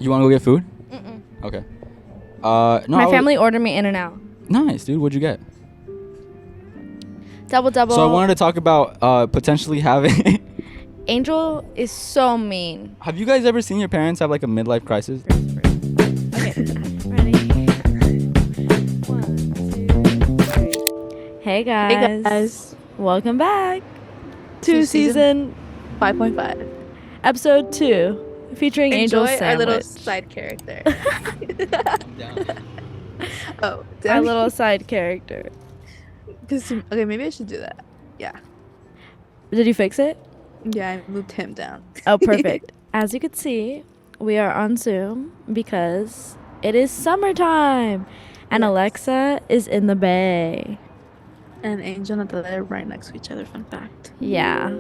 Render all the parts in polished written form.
You want to go get food? Mm-mm. Okay. No. My family ordered me In-N-Out. Nice, dude. What'd you get? Double. So I wanted to talk about potentially having. Angel is so mean. Have you guys ever seen your parents have like a midlife crisis? Okay, ready? 1, 2, 3. Hey guys. Welcome back to season 5.5. episode 2, featuring Angel Sandwich. Our little side character. Oh, our little side character. Okay, maybe I should do that. Yeah. Did you fix it? Yeah, I moved him down. Oh, perfect. As you can see, we are on Zoom because it is summertime, and Yes. Alexa is in the bay. And Angel and Natalia are right next to each other, fun fact. Yeah,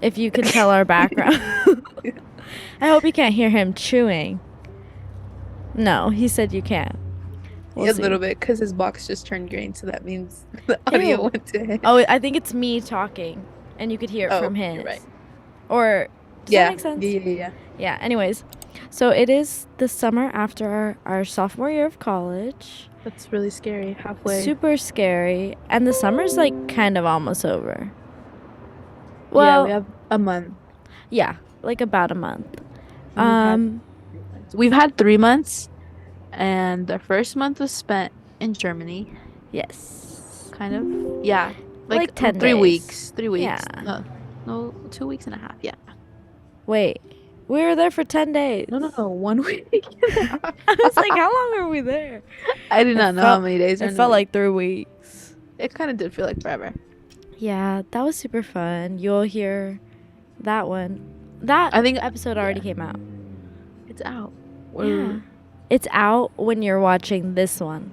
if you can tell our background. I hope you can't hear him chewing. No, he said you can't. We'll a see. little bit, because his box just turned green, so that means the audio Ew. went to him. Oh, I think it's me talking, and you could hear it from his. You're right. Or, does that make sense? Yeah. Yeah, anyways. So it is the summer after our sophomore year of college. That's really scary. Halfway. Super scary. And the summer's like kind of almost over. Yeah, Well, we have a month. yeah, like about a month. We've had 3 months, and the first month was spent in Germany. Yes. Kind of. Yeah. Like 10 3 days. weeks. 3 weeks. Yeah. No, 2 weeks and a half. Yeah. Wait, we were there for 10 days. No, 1 week. I was like, how long were we there? I did not know how many days. It felt like 3 weeks. It kind of did feel like forever. Yeah, that was super fun. You'll hear that one. That I think episode already came out. It's out. Yeah. It's out when you're watching this one.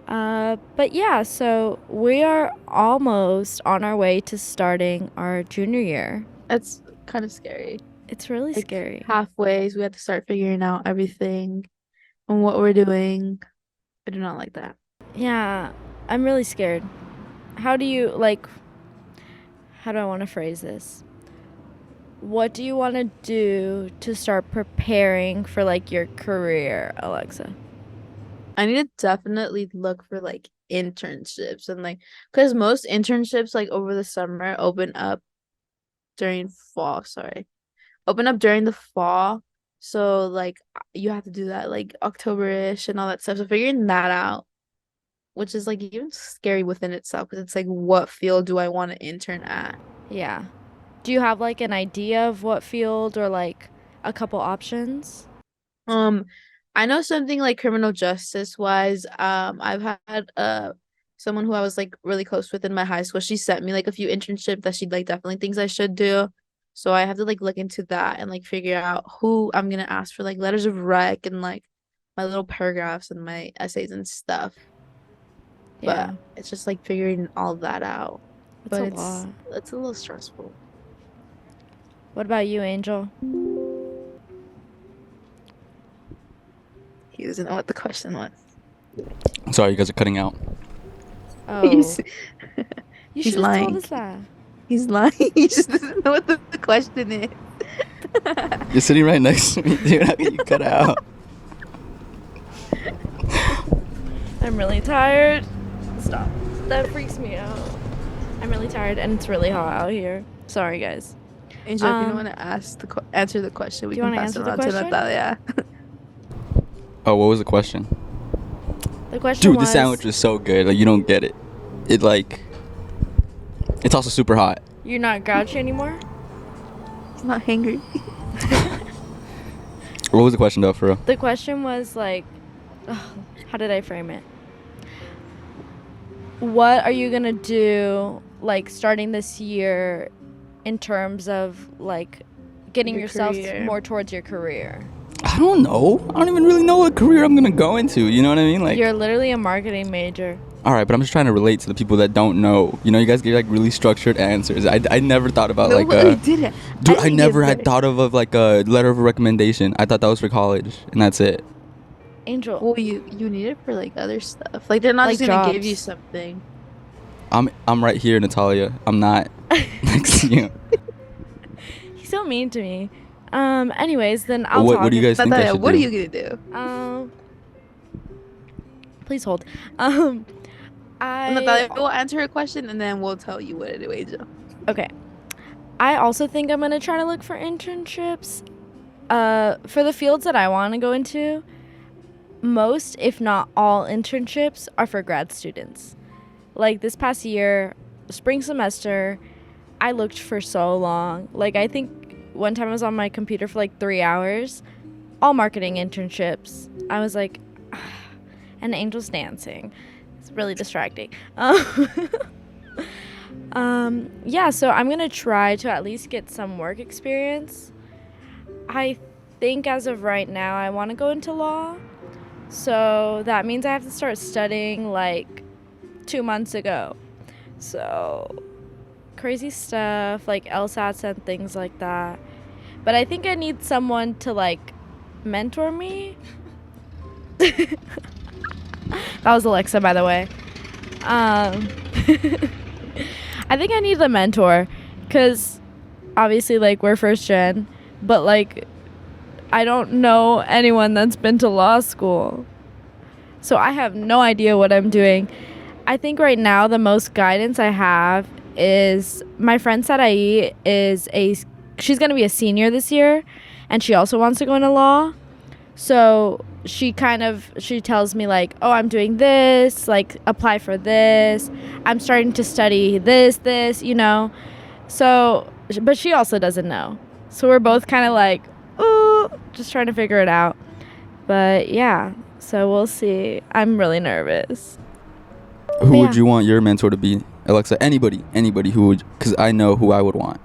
But yeah, so we are almost on our way to starting our junior year. That's kind of scary. It's really Like, scary. Halfway, we have to start figuring out everything and what we're doing. I do not like that. Yeah, I'm really scared. How do you, how do I want to phrase this? What do you want to do to start preparing for, your career, Alexa? I need to definitely look for internships and because most internships over the summer open up during fall. Open up during the fall. So you have to do that October-ish and all that stuff. So figuring that out, which is even scary within itself, because it's what field do I want to intern at? Yeah. Do you have an idea of what field or a couple options? I know something criminal justice wise. I've had someone who I was really close with in my high school. She sent me a few internships that she definitely thinks I should do. So I have to look into that and figure out who I'm gonna ask for letters of rec and my little paragraphs and my essays and stuff. Yeah. But it's just figuring all of that out. It's a lot. It's a little stressful. What about you, Angel? He doesn't know what the question was. Sorry, you guys are cutting out. Oh. He's You should have lying. told us that. He's lying. He just doesn't know what the question is. You're sitting right next to me, dude. How can you cut out? I'm really tired. Stop. That freaks me out. I'm really tired and it's really hot out here. Sorry, guys. Angel, if you don't want to answer the question, we Do you can wanna pass it answer the on to question? Natalia. Oh, what was the question? The question Dude, was... the sandwich is so good. You don't get it. It's also super hot. You're not grouchy anymore? He's not hangry. What was the question, though, for real? The question was how did I frame it? What are you gonna do starting this year in terms of getting Your yourself career. more towards your career? I don't know. I don't even really know what career I'm gonna go into. You know what I mean? You're literally a marketing major. All right, but I'm just trying to relate to the people that don't know. You guys give really structured answers. I never thought about Nobody did it. Dude, I didn't never get had there. thought of a letter of recommendation. I thought that was for college, and that's it. Angel. Well, you need it for other stuff. They're not just gonna give you jobs. something. I'm right here, Natalia. I'm not next to you. He's so mean to me. Anyways, then I'll What talk. What do you guys think I Natalia, should what do? are you gonna do? Please hold. I Natalia will answer her question and then we'll tell you what it is, Angel. Okay. I also think I'm gonna try to look for internships. For the fields that I want to go into, most, if not all, internships are for grad students. Like this past year, spring semester, I looked for so long. Like I think one time I was on my computer for like 3 hours, all marketing internships. I was like, and Angel's dancing. It's really distracting. Yeah, so I'm gonna try to at least get some work experience. I think as of right now, I want to go into law. So that means I have to start studying like 2 months ago. So crazy stuff like LSATs and things like that. But I think I need someone to like mentor me. That was Alexa, by the way. I think I need a mentor because obviously like we're first gen, but like I don't know anyone that's been to law school. So I have no idea what I'm doing. I think right now the most guidance I have is my friend Sarai she's going to be a senior this year and she also wants to go into law. So she tells me like, oh, I'm doing this, like apply for this. I'm starting to study this, you know. So, but she also doesn't know. So we're both kind of like, ooh, just trying to figure it out. But yeah, so we'll see. I'm really nervous. Who Yeah. would you want your mentor to be, Alexa? Anybody who would, because I know who I would want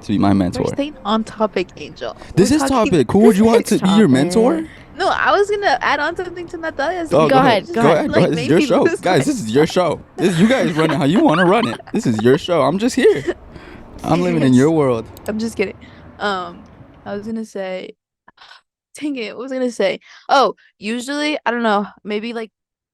to be my mentor. We're staying on topic, Angel. This is topic. Who would you want to be your mentor? No, I was gonna add on something to Natalia's. Oh, Go ahead. Go ahead. Like, This is your maybe show, lose guys. my- This is your show. You guys run it how you want to run it. This is your show. I'm just here. I'm living in your world. I'm just kidding. I was gonna say, dang it, what was I gonna say? Oh, usually, I don't know, maybe like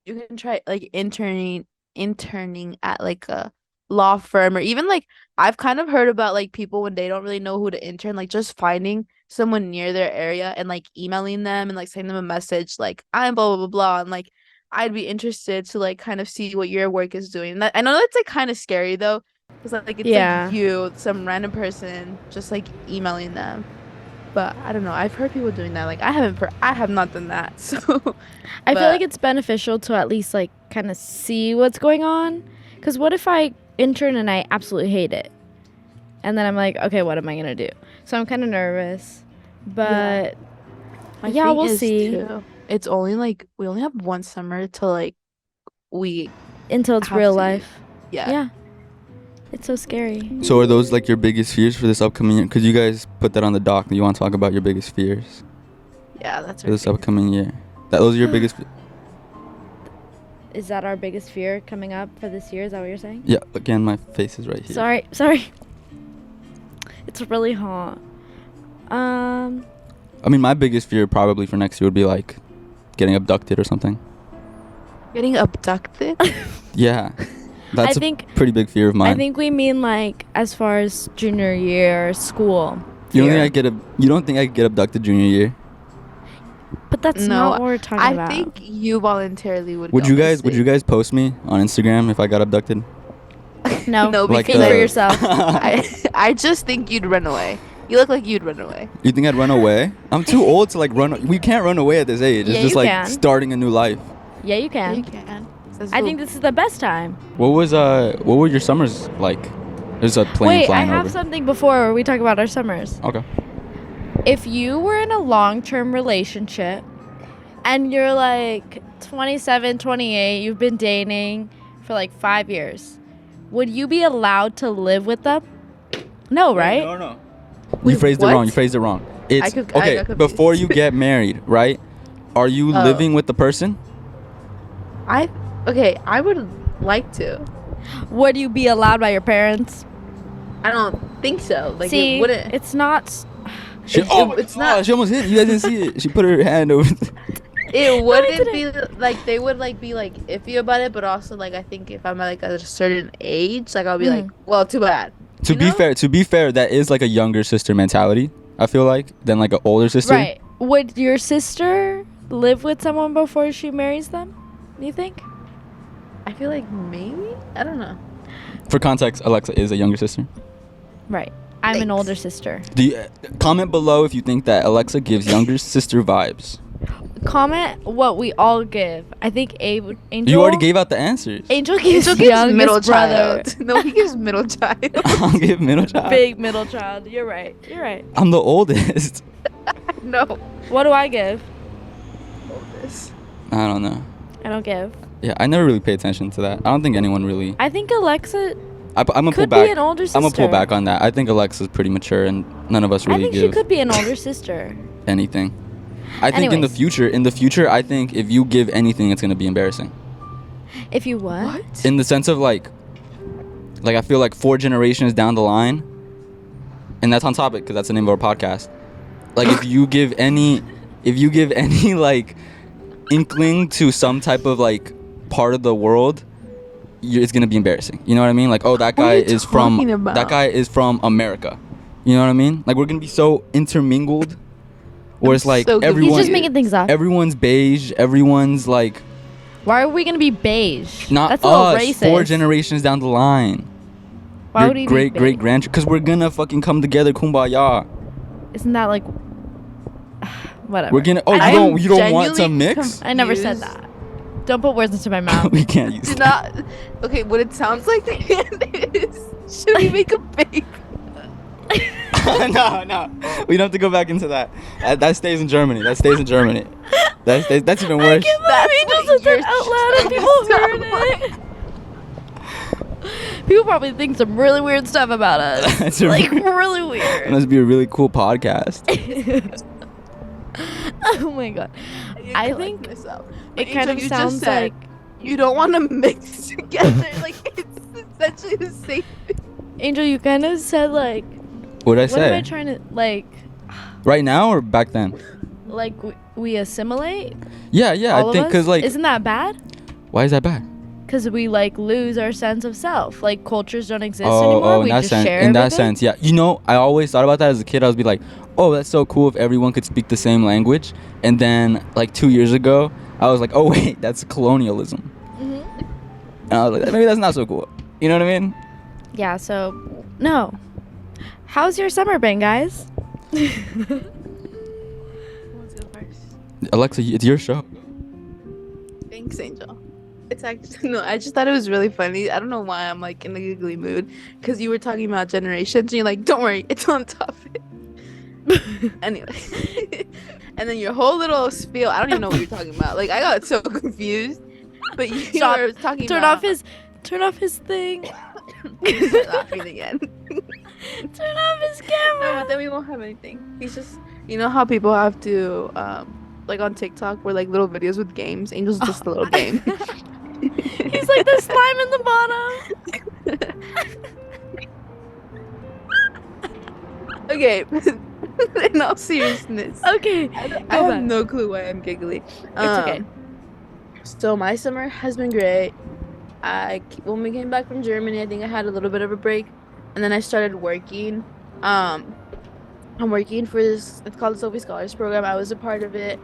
you can try like interning at like a law firm, or even like I've kind of heard about like people when they don't really know who to intern, like just finding someone near their area and like emailing them and like sending them a message like I'm blah blah blah blah, and like I'd be interested to like kind of see what your work is doing. And I know that's like kind of scary though, because like it's Yeah. like you, some random person, just like emailing them. But I don't know. I've heard people doing that. Like I have not done that. So I feel but- like it's beneficial to at least like kind of see what's going on. Because what if I intern and I absolutely hate it? And then I'm like, okay, what am I going to do? So I'm kind of nervous. But My yeah, thing we'll is, see. too, it's only like we only have one summer to like we Until it's have real to- life. yeah. Yeah. It's so scary. So are those like your biggest fears for this upcoming year? Because you guys put that on the doc. You want to talk about your biggest fears Yeah, that's for this upcoming year. Those are your biggest. Is that our biggest fear coming up for this year? Is that what you're saying? Yeah. Again, my face is right here. Sorry. It's really hot. I mean, my biggest fear probably for next year would be like getting abducted or something. Getting abducted. Yeah. That's I think a pretty big fear of mine. I think we mean like as far as junior year school. You don't fear. think you don't think I could get abducted junior year? But that's No, not what we're talking about. I think you voluntarily would. Would go you and guys see. post me on Instagram if I got abducted? No, No, Like think because for yourself. I just think you'd run away. You look like you'd run away. You think I'd run away? I'm too old to like run. We can't run away at this age. It's Yeah, just you like can. starting a new life. Yeah, you You can. can. Says I who? think this is the best time. What were your summers like? There's a plane Wait, I flying have over. something before we talk about our summers. Okay. If you were in a long-term relationship and you're like 27, 28, you've been dating for like 5 years, would you be allowed to live with them? No, right? No. You Wait, phrased it what? wrong. You phrased it wrong. It's I got okay. confused. Before you get married, right? Are you Oh. living with the person? I would like to. Would you be allowed by your parents? I don't think so. Like See, it wouldn't. it's not. She, it's not- She almost hit. You guys didn't see it. She put her hand over. It wouldn't didn't. be like they would like be like iffy about it, but also like I think if I'm at like a certain age, like I'll be like, well, too bad. To You be know? fair, that is like a younger sister mentality. I feel like than like an older sister. Right. Would your sister live with someone before she marries them? You think? I feel like maybe. I don't know. For context, Alexa is a younger sister. Right. I'm an Thanks. older sister. Do you, comment below if you think that Alexa gives younger sister vibes. Comment what we all give. I think Angel. You already gave out the answers. Angel gives Angel the gives youngest middle brother. child. No, he gives middle child. I'll give middle child. Big middle child. You're right. You're right. I'm the oldest. No. What do I give? Oldest. I don't know. I don't give. Yeah, I never really pay attention to that. I don't think anyone really. I think Alexa I'm gonna pull could back. be an older sister. I'm gonna pull back on that. I think Alexa's pretty mature, and none of us I really think she give could be an older sister. anything. I think Anyways. in the future, I think if you give anything, it's gonna be embarrassing. If you what? In the sense of like I feel like 4 generations down the line, and that's on topic because that's the name of our podcast. Like if you give any like inkling to some type of like part of the world, it's gonna be embarrassing. You know what I mean? Like, oh, that What guy are you is talking about? that guy is from America. You know what I mean? Like we're gonna be so intermingled, where it's like so confused. everyone, He's just making things up. everyone's beige, everyone's like Why are we gonna be beige? not That's a little us. racist. 4 generations down the line. Why Your would he great be great beige? grandchildren? Because we're gonna fucking come together, kumbaya. Isn't that like whatever? We're gonna. Oh, I you don't want to genuinely mix? I never said confused. that. Don't put words into my mouth. We can't use Do that. not. Okay, what it sounds like is. Should we make a baby? No. We don't have to go back into that. That stays in Germany. That's even worse. I can't believe Angel said that out loud and people heard it. People probably think some really weird stuff about us. That's like really- really It weird. must be a really cool podcast. Oh my god. I think it kind of you sounds just said like you don't want to mix together. Like it's essentially the same thing. Angel, you kind of said like What did I what am I say? trying to like Right now or back then? we assimilate Yeah. all I think of us? because like, Isn't that bad? why is that bad? Because we like lose our sense of self. Like cultures don't exist Oh, anymore. in We that just sense. share In that everything. sense, yeah. You know, I always thought about that as a kid. I was be like, oh, that's so cool if everyone could speak the same language. And then like 2 years ago, I was like, oh wait, that's colonialism. Mhm. And I was like, maybe that's not so cool. You know what I mean? Yeah. So no. How's your summer been, guys? Alexa, it's your show. Thanks, Angel. It's actually no. I just thought it was really funny. I don't know why I'm like in a giggly mood because you were talking about generations and you're like, don't worry, it's on topic. Anyway, and then your whole little spiel. I don't even know what you're talking about. Like I got so confused. But you Stop. were talking Turn about. Turn off his thing. Start laughing again. Turn off his No, camera. but then we won't have anything. He's just, you know how people have to, like on TikTok, where like little videos with games. Angel's just a little game. He's like the slime in the bottom. Okay, in all seriousness, Okay. I Go have back. no clue why I'm giggly. It's okay. So my summer has been great. When we came back from Germany, I think I had a little bit of a break, and then I started working. I'm working for this. It's called the Sophie Scholars Program. I was a part of it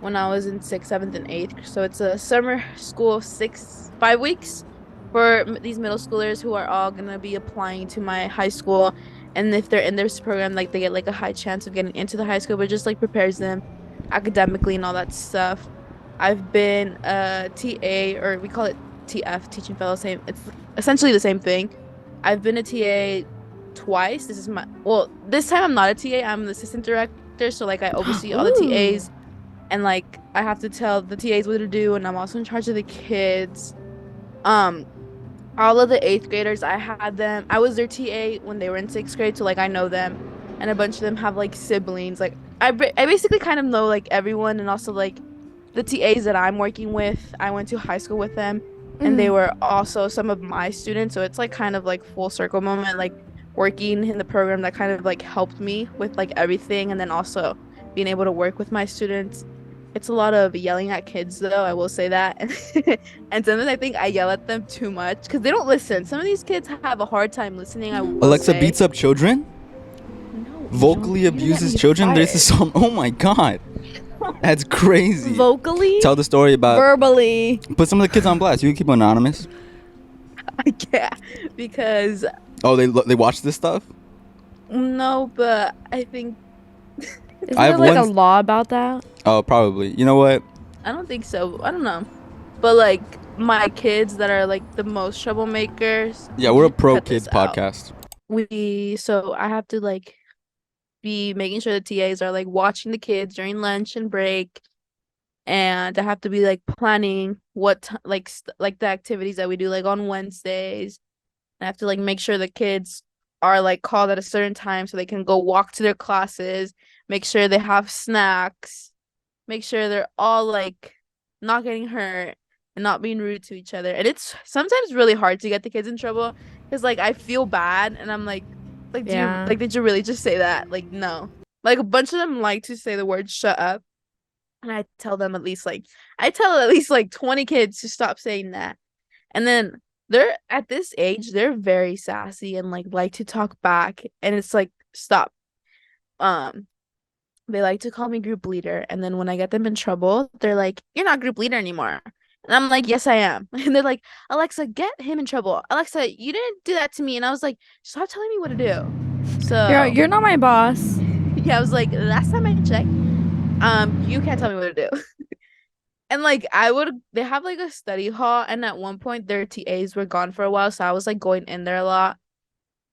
when I was in 6th, 7th, and 8th. So it's a summer school of 5 weeks for these middle schoolers who are all gonna be applying to my high school. And if they're in this program, like they get like a high chance of getting into the high school, but just like prepares them academically and all that stuff. I've been a TA, or we call it TF, teaching fellow. Same. It's essentially the same thing. I've been a TA twice. This time I'm not a TA. I'm the assistant director, so like I oversee all the Ooh. TAs, and like I have to tell the TAs what to do, and I'm also in charge of the kids. All of the 8th graders, I was their TA when they were in 6th grade, so like I know them, and a bunch of them have like siblings. Like I basically kind of know like everyone, and also like the TAs that I'm working with, I went to high school with them, and they Mhm. were also some of my students, so it's like kind of like full circle moment, like working in the program that kind of like helped me with like everything, and then also being able to work with my students. it's a lot of yelling at kids, though. I will say that. And sometimes I think I yell at them too much because they don't listen. Some of these kids have a hard time listening. I will Alexa say. beats up children? No, Vocally you're gonna get abuses me children? This is fired. some. Oh my god. That's crazy. Vocally? Tell the story about. Verbally. Put some of the kids on blast. You can keep them anonymous. I can't because Oh, they watch this stuff? no, but I think Isn't I there have like a one- law about that? Oh, probably. You know what? I don't think so. I don't know. But like my kids that are like the most troublemakers. Yeah, we're a pro cut this kids out. podcast. So I have to like be making sure the TAs are like watching the kids during lunch and break, and I have to be like planning like the activities that we do like on Wednesdays. I have to like make sure the kids are like called at a certain time so they can go walk to their classes, make sure they have snacks, make sure they're all like not getting hurt and not being rude to each other. And it's sometimes really hard to get the kids in trouble because like I feel bad and I'm like Yeah. did you really just say that? Like no. Like a bunch of them like to say the word shut up. And I tell at least like 20 kids to stop saying that. And then they're at this age, they're very sassy and like to talk back. And it's like, stop. They like to call me group leader. And then when I get them in trouble, they're like, you're not group leader anymore. And I'm like, yes, I am. And they're like, Alexa, get him in trouble. Alexa, you didn't do that to me. And I was like, stop telling me what to do. So You're not my boss. yeah, I was like, last time I checked, you can't tell me what to do. And like they have like a study hall, and at one point their TAs were gone for a while, so I was like going in there a lot.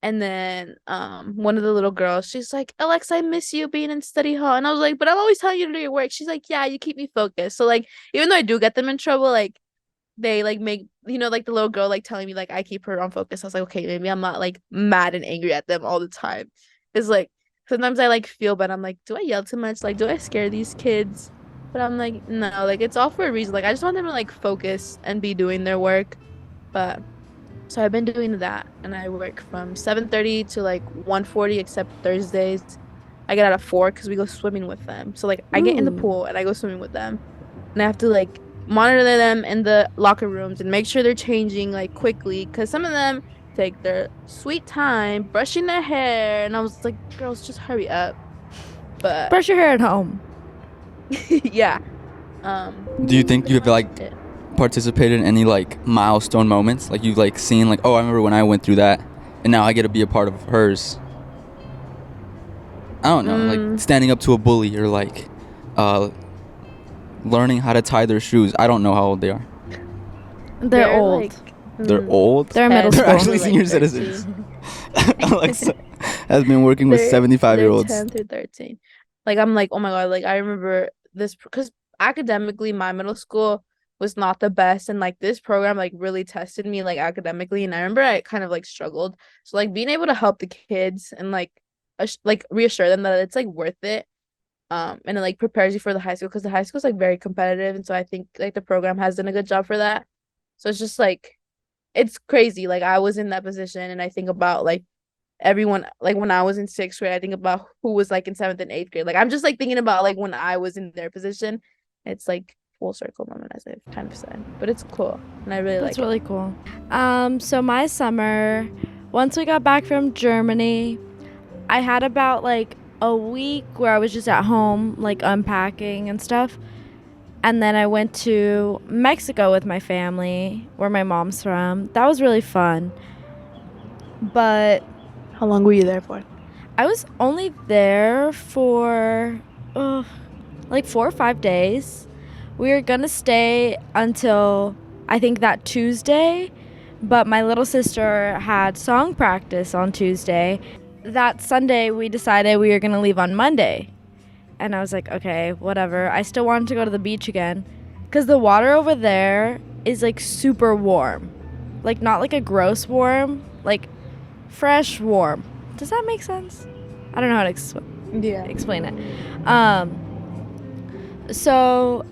And then one of the little girls, she's like, Alexa, I miss you being in study hall. And I was like, but I'm always telling you to do your work. She's like, yeah, you keep me focused. So like even though I do get them in trouble, like they like make like the little girl like telling me like I keep her on focus. I was like, okay, maybe I'm not like mad and angry at them all the time. It's like sometimes I like feel bad. I'm like, do I yell too much? Like, do I scare these kids? But I'm like, no, like it's all for a reason. Like I just want them to like focus and be doing their work. But so I've been doing that, and I work from 7:30 to like 1:40, except Thursdays. I get out at 4 because we go swimming with them. So like I get in the Ooh. pool and I go swimming with them, and I have to like monitor them in the locker rooms and make sure they're changing like quickly because some of them take their sweet time brushing their hair, and I was like, girls, just hurry up. But Brush your hair at home. yeah. Do you think you've like participated in any like milestone moments? Like you've like seen like, oh, I remember when I went through that and now I get to be a part of hers. I don't know, like standing up to a bully or like learning how to tie their shoes. I don't know how old they are. They're old. like, They're old? They're middle They're school. actually senior citizens. Alexa has been working with 75-year-olds. 10 through 13. Like I'm like, oh my god, like I remember this because academically my middle school was not the best, and like this program like really tested me like academically, and I remember I kind of like struggled. So like being able to help the kids and like reassure them that it's like worth it, and it like prepares you for the high school because the high school is like very competitive, and so I think like the program has done a good job for that. So it's just like it's crazy. Like I was in that position, and I think about like everyone, like when I was in 6th grade, I think about who was like in 7th and 8th grade. Like I'm just like thinking about like when I was in their position. It's like full circle moment, as I've kind of said, but it's cool, and I really That's like really cool. So my summer, once we got back from Germany, I had about like a week where I was just at home, like unpacking and stuff. And then I went to Mexico with my family, where my mom's from. That was really fun. But How long were you there for? I was only there for like 4 or 5 days. We were gonna stay until I think that Tuesday, but my little sister had song practice on Tuesday. That Sunday we decided we were gonna leave on Monday. And I was like, okay, whatever. I still wanted to go to the beach again because the water over there is like super warm. Like not like a gross warm, like fresh warm. Does that make sense? I don't know how to explain it.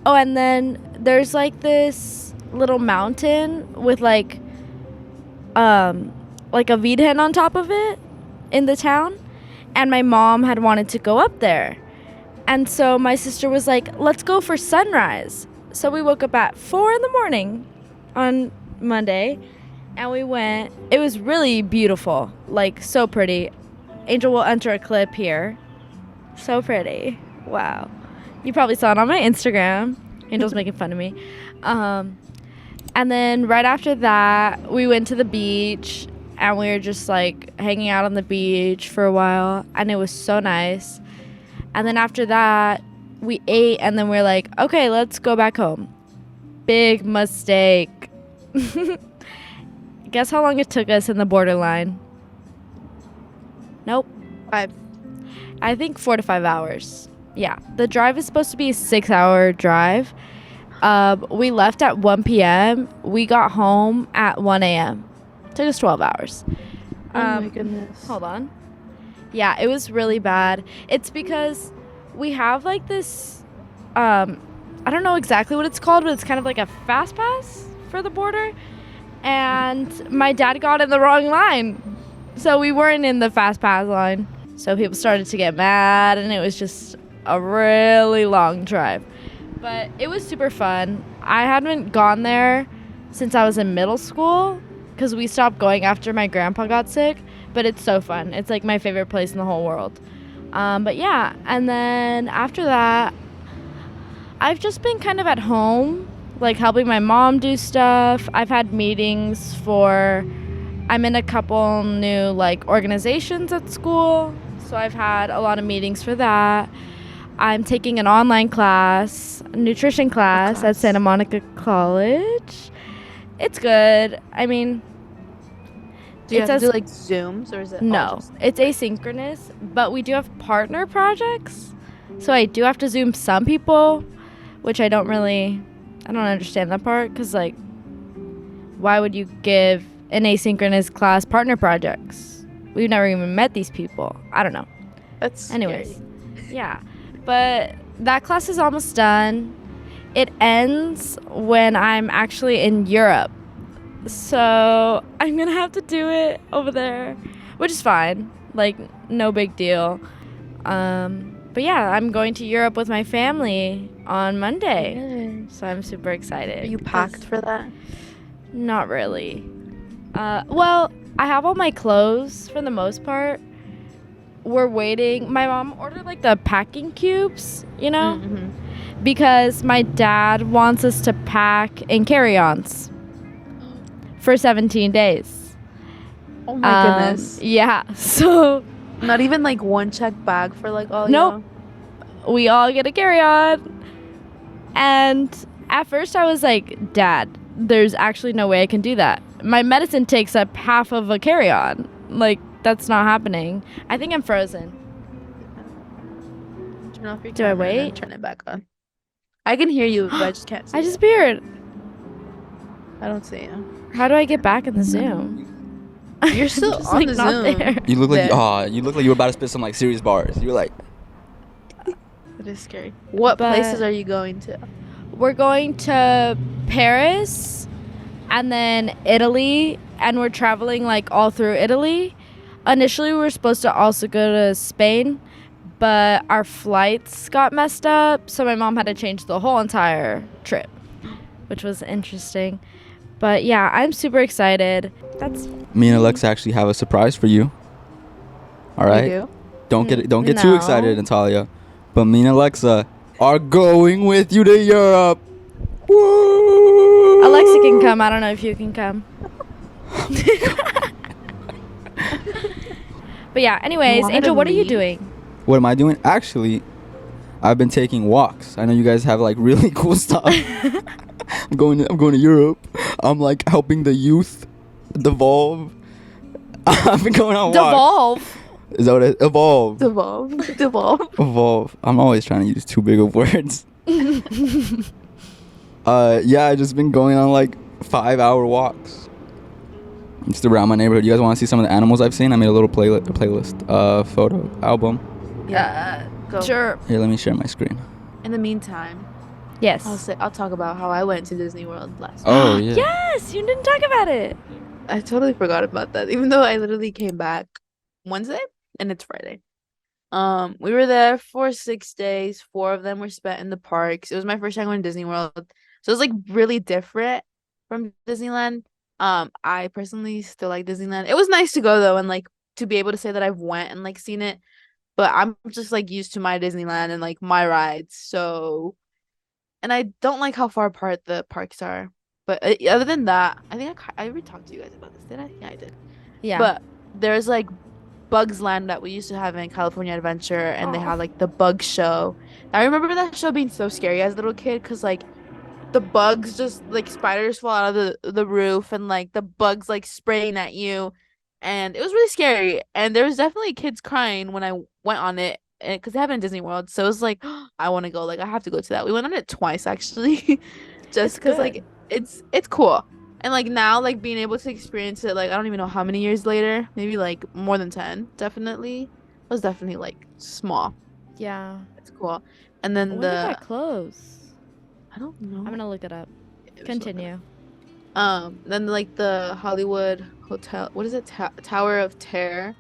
And then there's like this little mountain with like a Wieden on top of it in the town, and my mom had wanted to go up there, And so my sister was like, let's go for sunrise. So we woke up at 4 in the morning on Monday, and we went. It was really beautiful, like so pretty. Angel will enter a clip here. So pretty. Wow. You probably saw it on my Instagram. Angel's making fun of me. And then right after that, we went to the beach, and we were just like hanging out on the beach for a while, and it was so nice. And then after that, we ate, and then we were like, okay, let's go back home. Big mistake. Guess how long it took us in the borderline? Nope. 5. I think 4 to 5 hours. Yeah. The drive is supposed to be a 6-hour drive. We left at 1 p.m. We got home at 1 a.m. Took us 12 hours. Oh my goodness. Hold on. Yeah, it was really bad. It's because we have like this, I don't know exactly what it's called, but it's kind of like a fast pass for the border. And my dad got in the wrong line. So we weren't in the fast pass line. So people started to get mad, and it was just a really long drive. But it was super fun. I hadn't gone there since I was in middle school because we stopped going after my grandpa got sick. But it's so fun. It's like my favorite place in the whole world. But yeah, and then after that, I've just been kind of at home, like helping my mom do stuff. I've had meetings I'm in a couple new like organizations at school. So I've had a lot of meetings for that. I'm taking an online class, a nutrition class at Santa Monica College. It's good. I mean, do you have to do like Zooms, or is it no, it's asynchronous, but we do have partner projects. So I do have to Zoom some people, which I don't understand that part, because like, why would you give an asynchronous class partner projects? We've never even met these people. I don't know. That's anyways scary. Yeah, but that class is almost done. It ends when I'm actually in Europe, so I'm gonna have to do it over there, which is fine, like no big deal. But yeah, I'm going to Europe with my family on Monday, so I'm super excited. Are you packed for that? Not really. Well, I have all my clothes for the most part. We're waiting. My mom ordered like the packing cubes, because my dad wants us to pack in carry-ons for 17 days. Oh my goodness. Yeah, so not even like one check bag for like all nope. We all get a carry-on. And at first I was like, Dad, there's actually no way I can do that. My medicine takes up half of a carry-on. Like, that's not happening. I think I'm frozen. Turn off your Do I camera and wait? then turn it back on. I can hear you, but I just can't see I you. disappeared. I don't see you. How do I get back in the Zoom? You're still Just, on like, the not Zoom. there. You look like There. you look like you were about to spit some like serious bars. You were like, It is scary. What But- places are you going to? We're going to Paris and then Italy, and we're traveling like all through Italy. Initially, we were supposed to also go to Spain, but our flights got messed up, so my mom had to change the whole entire trip, which was interesting. But yeah, I'm super excited. That's me and Alexa actually have a surprise for you. All right. You do? Don't get too No. excited, Natalia. But me and Alexa are going with you to Europe. Woo! Alexa can come. I don't know if you can come. But yeah, anyways, wanted Angel, to what are you leave? doing? What am I doing? Actually, I've been taking walks. I know you guys have like really cool stuff. I'm going to Europe. I'm like helping the youth devolve. I've been going on walks. Devolve. Is that what it? Evolve. Devolve. Evolve. I'm always trying to use too big of words. Yeah, I just been going on like 5-hour walks just around my neighborhood. You guys want to see some of the animals I've seen? I made a little playlist photo album. Yeah. Go. Sure. Here, let me share my screen. In the meantime, Yes. I'll talk about how I went to Disney World last Oh yeah. Yes, you didn't talk about it. I totally forgot about that, even though I literally came back Wednesday and it's Friday. We were there for 6 days. 4 of them were spent in the parks. It was my first time going to Disney World, so it was like really different from Disneyland. I personally still like Disneyland. It was nice to go though, and like to be able to say that I've went and like seen it. But I'm just like used to my Disneyland and like my rides. So, and I don't like how far apart the parks are. But other than that, I think I already talked to you guys about this, did I? Yeah, I did. Yeah. But there's like Bugs Land that we used to have in California Adventure, and they had like the bug show. I remember that show being so scary as a little kid because like the bugs just like spiders fall out of the roof and like the bugs like spraying at you, and it was really scary. And there was definitely kids crying when I went on it because they have it in Disney World. So it was like I want to go. Like I have to go to that. We went on it twice actually, just because like it's cool. And like now, like being able to experience it, like I don't even know how many years later, maybe like more than 10, definitely. It was definitely like small. Yeah. It's cool. And then When did that close? I don't know. I'm gonna look it up. Continue. Then like the Hollywood Hotel, what is it? Tower of Terror.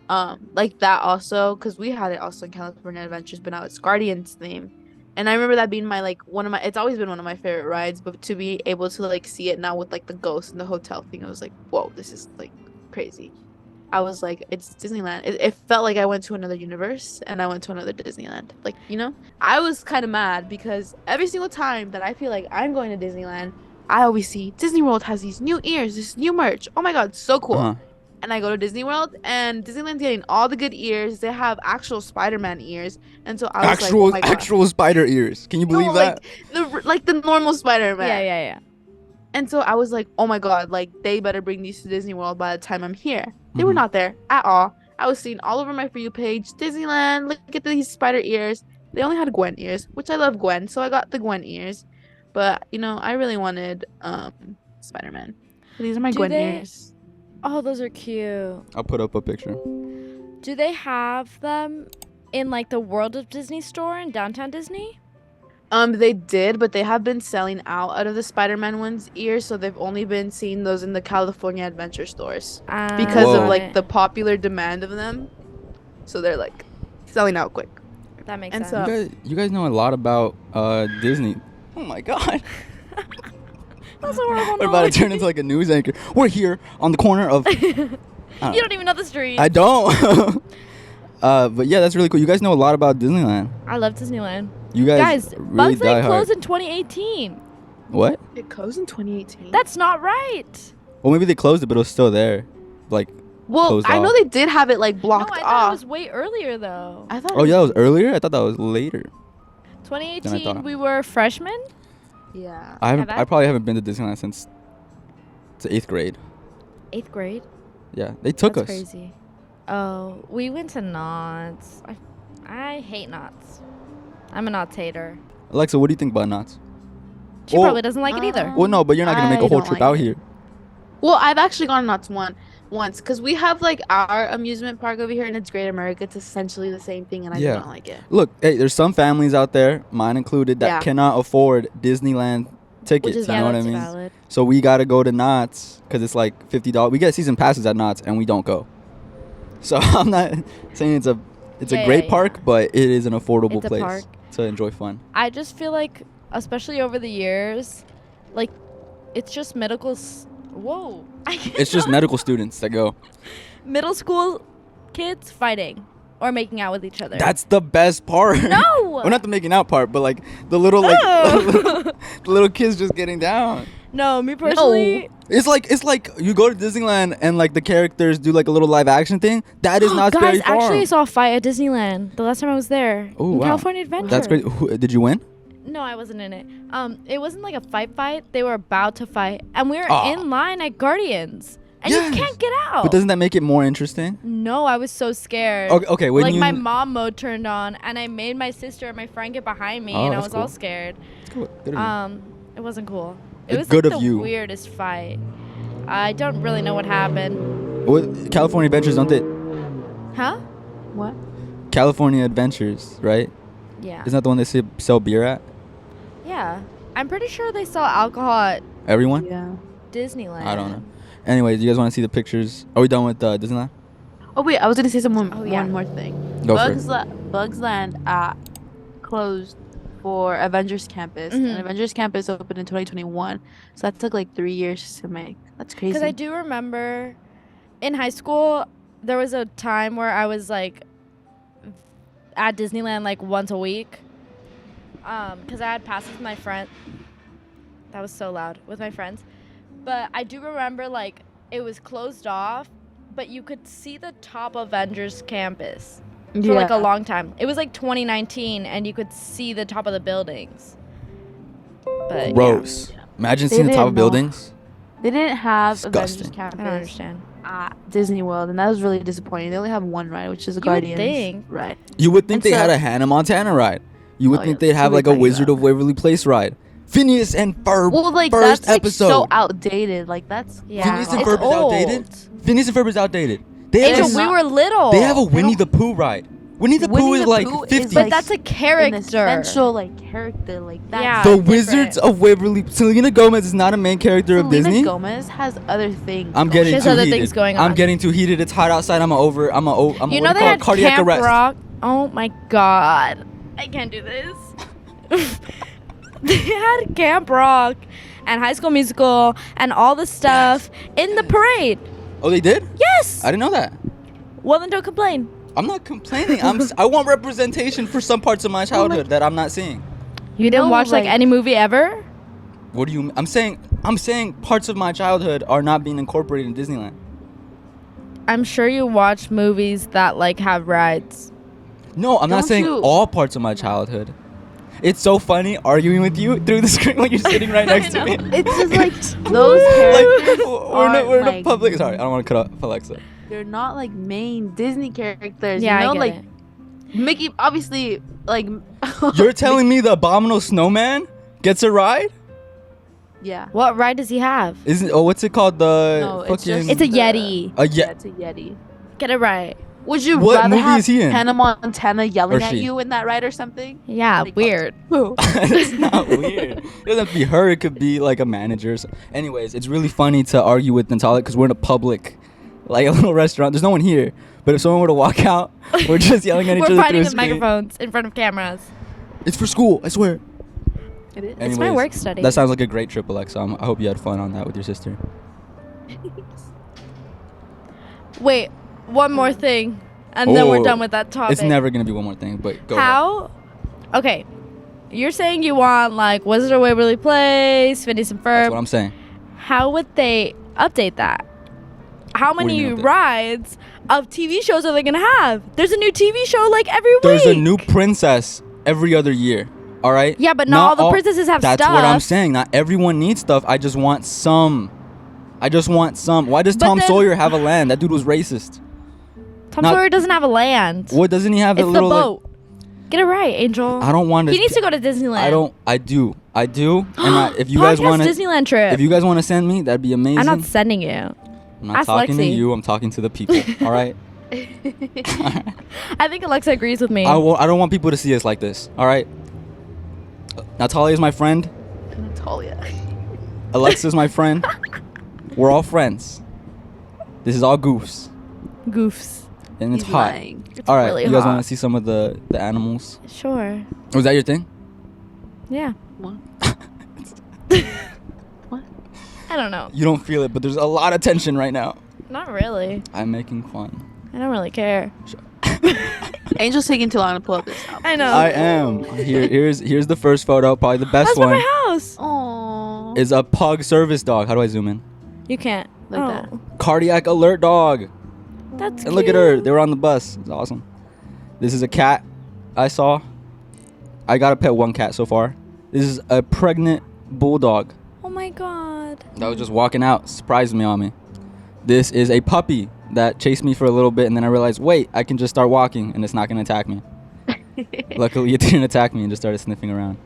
Like that also, because we had it also in California Adventures, but now it's Guardians theme. And I remember that being my like it's always been one of my favorite rides, but to be able to like see it now with like the ghost and the hotel thing, I was like, whoa, this is like crazy. I was like, it's Disneyland. It felt like I went to another universe and I went to another Disneyland. Like, you know, I was kind of mad because every single time that I feel like I'm going to Disneyland, I always see Disney World has these new ears, this new merch. Oh my God, so cool. And I go to Disney World, and Disneyland's getting all the good ears. They have actual Spider-Man ears, and so I was like, oh my God. Actual spider ears. Can you believe that? Like the normal Spider-Man. Yeah. And so I was like, oh my God, like they better bring these to Disney World by the time I'm here. They were not there at all. I was seeing all over my For You page, Disneyland, look at these spider ears. They only had Gwen ears, which I love Gwen, so I got the Gwen ears. But you know, I really wanted Spider-Man. So these are my Gwen ears. Oh, those are cute. I'll put up a picture. Do they have them in like the World of Disney store in downtown Disney? They did, but they have been selling out of the Spider-Man one's ears, so they've only been seeing those in the California Adventure stores because of like the popular demand of them. So they're like selling out quick. That makes sense. So, you guys know a lot about Disney. Oh my God. That's a horrible We're about to turn into like a news anchor. We're here on the corner of. You don't even know the street. I don't. But yeah, that's really cool. You guys know a lot about Disneyland. I love Disneyland. You guys really Bugs Life closed in 2018. What? It closed in 2018. That's not right. Well, maybe they closed it, but it was still there. Like. Well, I know they did have it like blocked off. No, I thought it was way earlier though. I thought. Oh yeah, it was earlier. I thought that was later. 2018, we were freshmen. Yeah. I probably haven't been to Disneyland since the 8th grade. 8th grade? Yeah, they took us. That's crazy. Oh, we went to Knott's. I hate Knott's. I'm a Knott's hater. Alexa, what do you think about Knott's? She probably doesn't like it either. Well, no, but you're not gonna make a whole trip out here. Well, I've actually gone to Knott's once because we have like our amusement park over here, and it's Great America. It's essentially the same thing, and I do not like it. Look, hey, there's some families out there, mine included, that cannot afford Disneyland tickets. You know what I mean? Valid. So we gotta go to Knott's because it's like $50. We get season passes at Knott's, and we don't go. So I'm not saying it's a great park, but it is an affordable place to enjoy fun. I just feel like, especially over the years, like it's just Whoa. It's just medical students that go. Middle school kids fighting or making out with each other. That's the best part. No. Well, not the making out part, but like the little the little kids just getting down. No, me personally. No. It's like you go to Disneyland and like the characters do like a little live action thing. That is not very far. Guys, actually I saw a fight at Disneyland the last time I was there. Oh, wow. California Adventure. That's great. Did you win? No, I wasn't in it. It wasn't like a fight. They were about to fight, and we were in line at Guardians, and you can't get out. But doesn't that make it more interesting? No, I was so scared. Okay, when like my mom mode turned on, and I made my sister and my friend get behind me, and I was all scared. That's cool. Good of you. It wasn't cool. It was good like of the you. weirdest fight. I don't really know what happened. What California Adventures, don't they? Huh? What? California Adventures, right? Yeah. Isn't that the one they sell beer at? Yeah. I'm pretty sure they sell alcohol at Everyone? Yeah. Disneyland. I don't know. Anyways, do you guys want to see the pictures? Are we done with Disneyland? Oh wait, I was gonna say one more thing. Go for it. Bugs Land closed for Avengers Campus, and Avengers Campus opened in 2021. So that took like 3 years to make. That's crazy. Because I do remember in high school, there was a time where I was like at Disneyland like once a week. Because I had passes with my friend. That was so loud with my friends. But I do remember like it was closed off, but you could see the top of Avengers Campus for like a long time. It was like 2019, and you could see the top of the buildings. But Gross. Imagine seeing the top of buildings. They didn't have Disgusting. Avengers Campus I don't understand. at Disney World, and that was really disappointing. They only have one ride, which is a You would Guardians think. ride. You would think And they had so- a Hannah Montana ride. You would Oh, think yeah, they'd have really like a funny Wizard though. of Waverly Place ride. Phineas and Ferb Well, like first that's like episode. so outdated. Like that's Yeah. Phineas and It's Ferb is old. outdated. Phineas and Ferb is outdated. They have, Angel, It's we not- were little. they have a Winnie the Pooh ride. Winnie the Pooh Winnie is the like Pooh is 50. But like that's a an character. essential like character. Like that. Yeah. The different. Wizards of Waverly. Selena Gomez is not a main character of Selena Disney. Gomez has other things. I'm going getting She has too other heated. things going I'm on. getting too heated. It's hot outside. I'm You what know do they you call it? had Cardiac Camp arrest. Rock. Oh my god, I can't do this. They had Camp Rock and High School Musical and all the stuff in the parade. Oh, they did? Yes. I didn't know that. Well, then don't complain. I'm not complaining. I want representation for some parts of my childhood that I'm not seeing. You didn't know, watch like like- any movie ever? What do you? I'm saying parts of my childhood are not being incorporated in Disneyland. I'm sure you watch movies that like have rides. No, I'm not Don't saying you- all parts of my childhood. It's so funny arguing with you through the screen when you're sitting right next to me. It's just like those Like characters we're in a like, public. Sorry, I don't want to cut off Alexa. they're not like main Disney characters. Yeah, you know, I get like it. Mickey obviously like You're telling me the Abominable Snowman gets a ride? yeah. What ride does he have? Isn't? Oh, what's it called? The No, it's fucking. just It's a the- Yeti. Yeah, it's a Yeti. Get it right. Would you What rather movie have is he in? Hannah Montana yelling Or at she? you in that ride or something? Yeah, Like, weird. It's not weird. It doesn't have to be her. It could be like a manager. Anyways, it's really funny to argue with Natalia because we're in a public, like a little restaurant. There's no one here. But if someone were to walk out, we're just yelling at each We're other fighting through a with screen. microphones in front of cameras. It's for school. I swear. It is. It's my Anyways, work study. That sounds like a great trip, Alexa. I hope you had fun on that with your sister. Wait, one more thing, and then we're Oh, done with that topic. It's never gonna be one more thing, but go ahead. How? Okay, you're saying you want like Wizard of Waverly Place, Phineas and That's Ferb. what I'm saying. How would they update that? How do you many mean update? rides of TV shows are they gonna have? There's a new TV show like every week. There's a new princess every other year. All right. Yeah, but not all the princesses have That's stuff. what I'm saying. Not everyone needs stuff. I just want some. Why does But Tom then- Sawyer have a land? That dude was racist. Tom not- Sawyer doesn't have a land. What doesn't he have? It's a the little like- boat. Get it right, Angel. I don't want to. He needs to go to Disneyland. I do. And if you guys Podcast want to, Disneyland trip. if you guys want to send me, that'd be amazing. I'm not sending you. I'm not ask talking to Lexi. you. I'm talking to the people. All right. I think Alexa agrees with me. I don't want people to see us like this. All right. Natalia is my friend. Natalia. Alexa's my friend. We're all friends. This is all goofs, Goofs. and it's He's hot. lying. It's All right, really you guys hot. want to see some of the animals? Sure. Was that your thing? Yeah. What? What? I don't know. You don't feel it, but there's a lot of tension right now. Not really. I'm making fun. I don't really care. Angel's taking too long to pull up this album. I know. I am. Here's the first photo, probably the best That's from one. my house. Aww. Is a pug service dog. How do I zoom in? You can't. Like oh, that. Cardiac alert dog. That's And look at her. cute. They were on the bus. It's awesome. This is a cat I saw. I got to pet one cat so far. This is a pregnant bulldog Oh my god. that was just walking out. Surprised me on me. This is a puppy that chased me for a little bit, and then I realized, wait, I can just start walking, and it's not going to attack me. Luckily, it didn't attack me and just started sniffing around.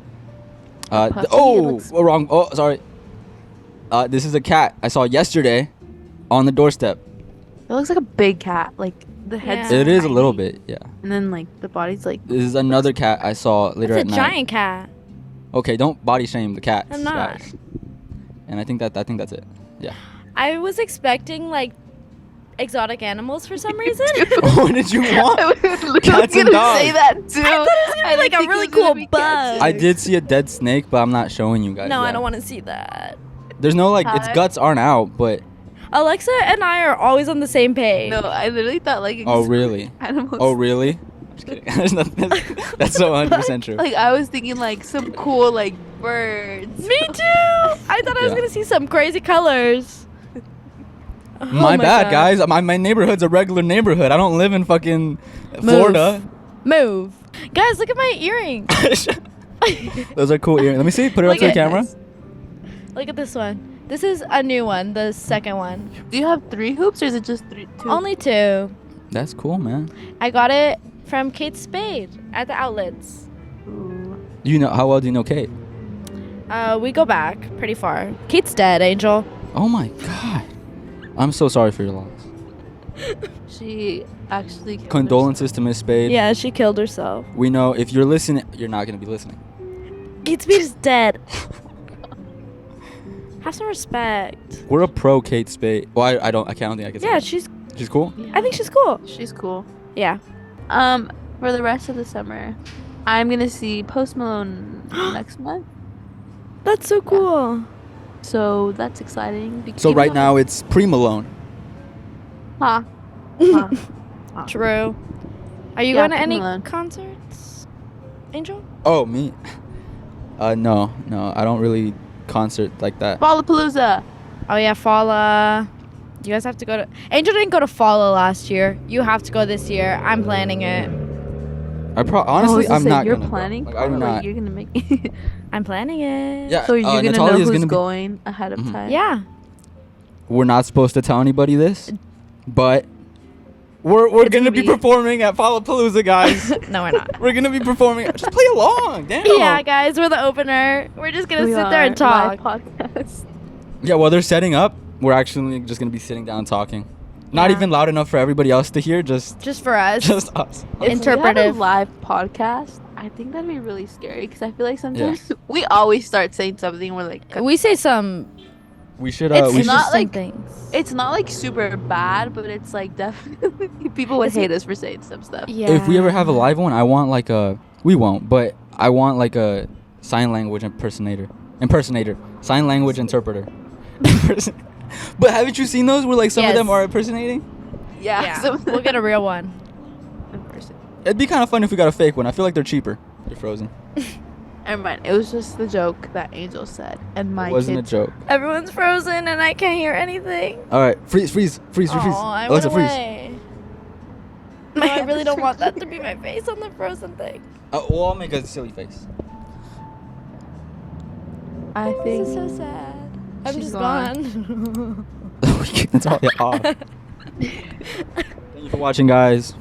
puppy, it Oh, looks- wrong. Oh, sorry. This is a cat I saw yesterday on the doorstep. It looks like a big cat. Like the head's Yeah. It is a little tiny, bit, yeah. and then like the body's like. This is another cat I saw later It's a at night. giant cat. Okay, don't body shame the cats. I'm not. guys. And I think that's it. Yeah. I was expecting like exotic animals for some reason. What did you want? I was literally Cats and gonna say dogs. that too. I thought it was gonna be like a think really it was gonna cool be bug. cats. I did see a dead snake, but I'm not showing you guys. No, I that. don't want to see that. There's no like, its Tyler? guts aren't out, but Alexa and I are always on the same page. No, I literally thought like oh really? animals. Oh really? I'm just kidding. There's nothing. That's so 100% true. Like I was thinking like some cool like birds. Me too. I thought I was Yeah. gonna see some crazy colors. Oh my bad, God. guys. My neighborhood's a regular neighborhood. I don't live in fucking Florida. Move, guys. Look at my earring. Those are cool earrings. Let me see. Put it up Look to the at camera. this. Look at this one. This is a new one. The second one. Do you have 3 hoops or is it just 2? Only 2. That's cool, man. I got it from Kate Spade at the outlets. Ooh. You know how well do you know Kate? We go back pretty far. Kate's dead, Angel. Oh my god. I'm so sorry for your loss. She actually killed Condolences to Miss Spade. Yeah, she killed herself. We know if you're listening, you're not gonna be listening. Kate Spade is dead. Have some respect. We're a pro Kate Spade. Well, I don't think I can say Yeah, that. she's. She's cool. herself. I think she's cool. She's cool. Yeah. For the rest of the summer, I'm gonna see Post Malone next month. That's so cool. So that's exciting. So Even right though- now it's pre-Malone. Huh. Huh. True. Are you Yeah, going to any Malone. concerts, Angel? Oh, me. No, I don't really concert like that. Lollapalooza. Oh yeah, Fala. You guys have to go to. Angel didn't go to Fala last year. You have to go this year. I'm planning it. Honestly, I'm not. You're gonna go. planning. Like, Or, I'm like, not. you're gonna make. I'm planning it. Yeah. So you're gonna know Natalia's who's gonna be- going ahead of Mhm. time. Yeah. We're not supposed to tell anybody this, but we're It's gonna gonna be be- performing at Palapalooza, guys. No, we're not. We're gonna be performing. Just play along. Damn. Yeah, guys, we're the opener. We're just gonna We sit there are and talk. live podcast. Yeah. While they're setting up, we're actually just gonna be sitting down talking. Not Yeah. even loud enough for everybody else to hear. Just Just for us. just us. If Interpretive. we had a live podcast, I think that'd be really scary because I feel like sometimes we always start saying something. We're like, We say some. We should. It's We not should. like- things. it's not like super bad, but it's like definitely people would Is hate it- us for saying some stuff. Yeah. If we ever have a live one, I want like a. We won't, but I want like a sign language impersonator. Sign language interpreter. But haven't you seen those where like some of them Yes. are impersonating? Yeah, Yeah. We'll get a real one. in person. It'd be kind of fun if we got a fake one. I feel like they're cheaper. They're frozen. Never mind. It was just the joke that Angel said, and my It wasn't kids. a joke. Everyone's frozen and I can't hear anything. All right, freeze. Oh, I Alexa, went freeze. away. No, I really don't want that to be my face on the frozen thing. Well, I'll make a silly face. I This is think so sad. I'm she's just gone. gone. That's all. Yeah, off. Thank you for watching, guys.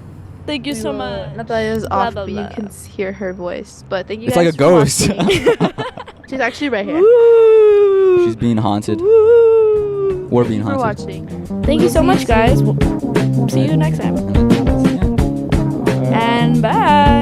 Thank you so much. Natalia's Blah, off, blah, but you blah. can hear her voice. But thank you It's guys like a for ghost. watching. She's actually right here. Woo! She's being haunted. Woo! We're being For haunted. watching. Thank you so much, guys. We'll see you next time. And then, And bye.